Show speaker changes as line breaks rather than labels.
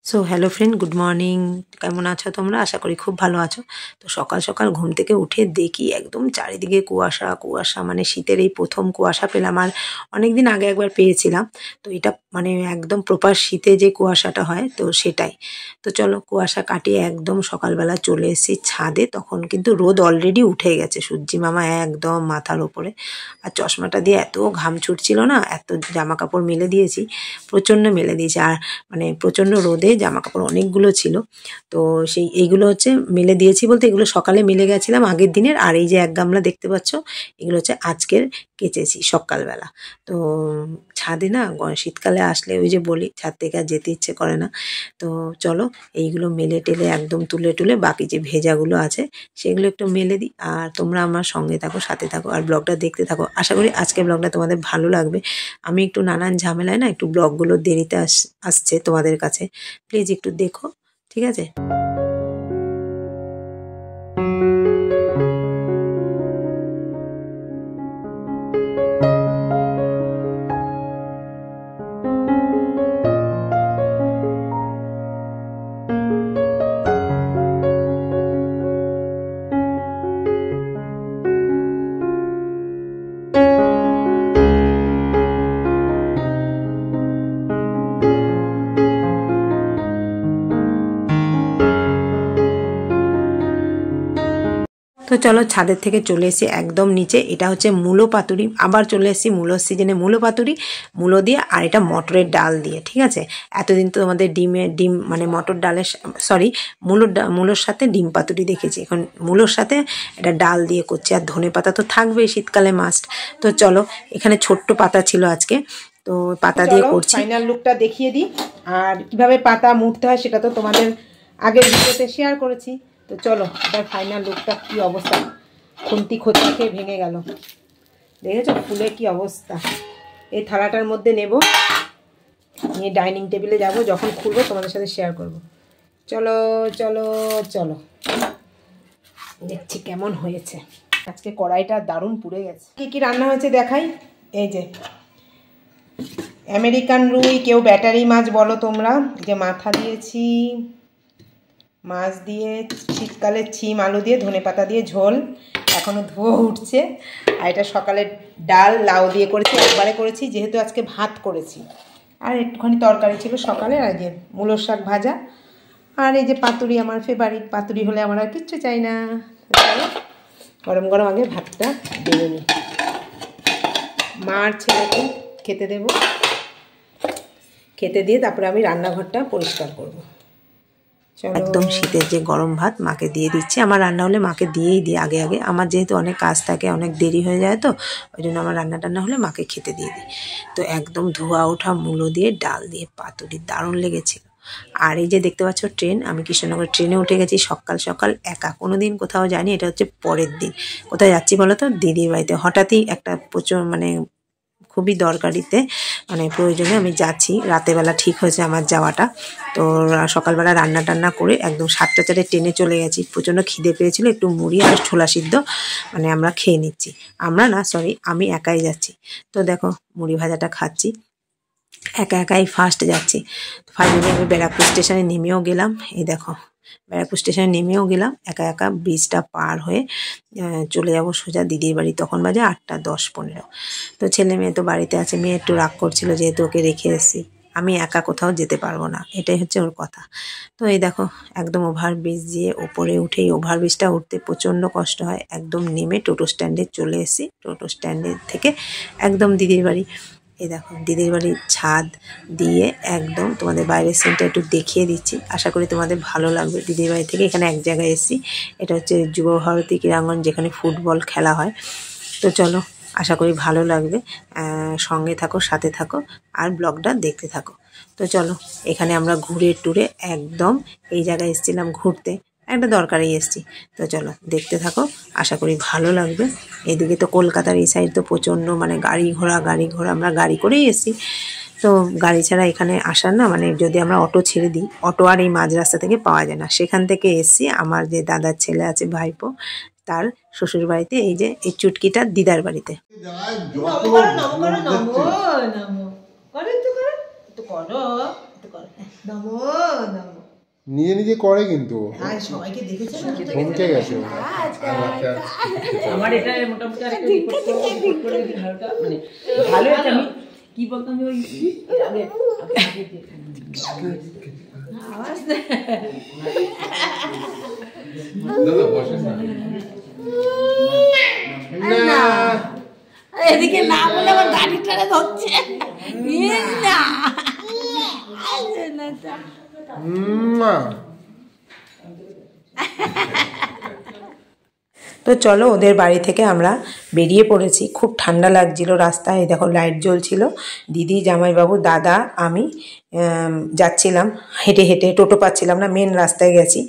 So hello friend, good morning. কেমন আছো তোমরা? আশা করি খুব ভালো আছো। তো সকাল সকাল ঘুম থেকে উঠে দেখি একদম চারিদিকে কুয়াশা কুয়াশা, মানে শীতের এই প্রথম কুয়াশা পেলাম। আর অনেক দিন আগে একবার পেয়েছিলাম। তো এটা মানে একদম প্রপার শীতে যে কুয়াশাটা হয়, তো সেটাই। তো চলো কুয়াশা কাটিয়ে একদম সকালবেলা চলে এসেছি ছাদে। তখন কিন্তু রোদ অলরেডি উঠে গেছে, সূর্যি মামা একদম মাথার ওপরে। আর চশমাটা দিয়ে এত ঘাম ছুটছিল না, এত জামা কাপড় মেলে দিয়েছি, প্রচণ্ড মেলে দিয়েছি। আর মানে প্রচণ্ড রোদে জামা কাপড় অনেকগুলো ছিল। তো এইগুলো হচ্ছে মেলে দিয়েছি বলতে, এগুলো সকালে মেলে গেছিলাম আগের দিনের। আর এই যে এক গামলা দেখতে পাচ্ছ, এগুলো হচ্ছে আজকের কেচেছি সকালবেলা। তো ছাদে না শীতকালে আসলে ওই যে বলি ছাদ থেকে আর যেতে ইচ্ছে করে না। তো চলো এইগুলো মেলে টেলে একদম তুলে টুলে বাকি যে ভেজাগুলো আছে সেগুলো একটু মেলে দিই। আর তোমরা আমার সঙ্গে থাকো, সাথে থাকো, আর ব্লগটা দেখতে থাকো। আশা করি আজকের ব্লগটা তোমাদের ভালো লাগবে। আমি একটু নানান ঝামেলায় না একটু ব্লগগুলো দেরিতে আসছে তোমাদের কাছে। প্লিজ একটু দেখো, ঠিক আছে? তো চলো ছাদের থেকে চলে এসেছি একদম নিচে। এটা হচ্ছে মূলো পাতুরি। আবার চলে এসেছি মূলোর সিজনে মূলো পাতুরি, মূলো দিয়ে। আর এটা মটরের ডাল দিয়ে, ঠিক আছে? এতদিন তো আমাদের ডিম মানে মটর ডালের সরি মূলোর সাথে ডিম পাতুরি দেখেছি, এখন মূলোর সাথে এটা ডাল দিয়ে করছি। আর ধনে পাতা তো থাকবেই, শীতকালে মাস্ট। তো চলো, এখানে ছোট্ট পাতা ছিল আজকে, তো পাতা দিয়ে করছি। ফাইনাল লুকটা দেখিয়ে দিই। আর কিভাবে পাতা মুড়তে হয় সেটা তো তোমাদের আগের ভিডিওতে শেয়ার করেছি। তো চলো এবার ফাইনাল লুকটা কী অবস্থা, খুন্তি খোঁচা খেয়ে ভেঙে গেল, দেখেছো ফুলে কি অবস্থা। এই থালাটার মধ্যে নেব, নিয়ে ডাইনিং টেবিলে যাব, যখন খুলবো তোমাদের সাথে শেয়ার করব। চলো চলো চলো, দেখছি কেমন হয়েছে। আজকে কড়াইটা দারুণ পুড়ে গেছে। কী কী রান্না হয়েছে দেখাই। এই যে আমেরিকান রুই, কেউ ব্যাটারি মাছ বলো তোমরা, যে মাথা দিয়েছি, মাছ দিয়ে শীতকালে ছিম আলু দিয়ে ধনে পাতা দিয়ে ঝোল, এখনও ধোয়া উঠছে। আর এটা সকালের ডাল লাউ দিয়ে করেছি, একবারে করেছি যেহেতু আজকে ভাত করেছি। আর একটুখানি তরকারি ছিল সকালে, আর যে মূলোর শাক ভাজা। আর এই যে পাতুরি, আমার ফেভারিট। পাতুরি হলে আমার আর কিচ্ছু চাই না। গরম গরম আগে ভাতটা দিয়ে নিই, মার ছেলেকে খেতে দেব, খেতে দিয়ে তারপরে আমি রান্নাঘরটা পরিষ্কার করবো। একদম শীতের যে গরম ভাত মাকে দিয়ে দিচ্ছি। আমার রান্না হলে মাকে দিয়েই দিই আগে আগে। আমার যেহেতু অনেক কাজ থাকে, অনেক দেরি হয়ে যায়, তো ওই জন্য আমার রান্না টান্না হলে মাকে খেতে দিয়ে দিই। তো একদম ধোয়া ওঠা মূলো দিয়ে ডাল দিয়ে পাতুরি দারুণ লেগেছিল। আর এই যে দেখতে পাচ্ছ ট্রেন, আমি কৃষ্ণনগর ট্রেনে উঠে গেছি সকাল সকাল একা। কোনো দিন কোথাও যাইনি, এটা হচ্ছে পরের দিন। কোথায় যাচ্ছি বলো তো? দিদির বাড়িতে। হঠাৎই একটা প্রচুর মানে খুবই দরকারিতে মানে প্রয়োজনে আমি যাচ্ছি। রাতেরবেলা ঠিক হয়েছে আমার যাওয়াটা। তো সকালবেলা রান্না টান্না করে একদম 7টা 4 ট্রেনে চলে গেছি। প্রচণ্ড খিদে পেয়েছিল, একটু মুড়ি আর ছোলা সিদ্ধ মানে আমরা খেয়ে নিচ্ছি। আমরা না, সরি, আমি একাই যাচ্ছি। তো দেখো মুড়ি ভাজাটা খাচ্ছি, একা একাই ফার্স্ট যাচ্ছি। ফাইনালি আমি ব্যারাকপুর স্টেশনে নেমেও গেলাম। এই দেখো ব্যারাকপুর স্টেশনে নেমেও গেলাম, একা একা ব্রিজটা পার হয়ে চলে যাব সোজা দিদির বাড়ি। তখন বাজে 8টা 10-15। তো ছেলে মেয়ে তো বাড়িতে আছে। মেয়ে একটু রাগ করছিল যেহেতু ওকে রেখে এসেছি, আমি একা কোথাও যেতে পারবো না, এটাই হচ্ছে ওর কথা। তো এই দেখো একদম ওভারব্রিজ দিয়ে ওপরে উঠেই, ওভারব্রিজটা উঠতে প্রচণ্ড কষ্ট হয়। একদম নেমে টোটো স্ট্যান্ডে চলে এসেছি। টোটো স্ট্যান্ডের থেকে একদম দিদির বাড়ি। এই দেখো দিদির বাড়ির ছাদ দিয়ে একদম তোমাদের বাইরের সিনটা একটু দেখিয়ে দিচ্ছি, আশা করি তোমাদের ভালো লাগবে। দিদির বাড়ি থেকে এখানে এক জায়গায় এসেছি, এটা হচ্ছে যুব ভারতী ক্রীড়াঙ্গন, যেখানে ফুটবল খেলা হয়। তো চলো আশা করি ভালো লাগবে, সঙ্গে থাকো, সাথে থাকো, আর ব্লগটা দেখতে থাকো। তো চলো এখানে আমরা ঘুরে টুরে একদম এই জায়গায় এসেছিলাম ঘুরতে, একটা দরকারেই এসেছি। তো চলো দেখতে থাকো, আশা করি ভালো লাগবে। এদিকে তো কলকাতার এই সাইড তো প্রচণ্ড মানে গাড়ি ঘোড়া, আমরা গাড়ি করেই এসেছি। তো গাড়ি ছাড়া এখানে আসার না, মানে যদি আমরা অটো ছেড়ে দিই, অটো আর এই মাঝ রাস্তা থেকে পাওয়া যায় না। সেখান থেকে এসেছি আমার যে দাদার ছেলে আছে ভাইপো, তার শ্বশুর বাড়িতে, এই যে এই চুটকিটার দিদার বাড়িতে।
নিজে নিজে করে কিন্তু
সবাইকে দেখেছে
থমকে গেছে
আমার এটা মোটামুটি আরেকটা রিপোর্ট করে হালকা মানে ভালো আছে। আমি কি বলতাম যে ওই আগে আওয়াজ না এদিকে না বলে আমার গাড়ি টাড়ে ধরছে না।
তো চলো ওদের বাড়ি থেকে আমরা বেরিয়ে পড়েছি। খুব ঠান্ডা লাগছিল রাস্তায়, দেখো লাইট জ্বলছিল। দিদি, জামাইবাবু, দাদা, আমি যাচ্ছিলাম হেঁটে হেঁটে, টোটো পাচ্ছিলাম না, মেন রাস্তায় গেছি।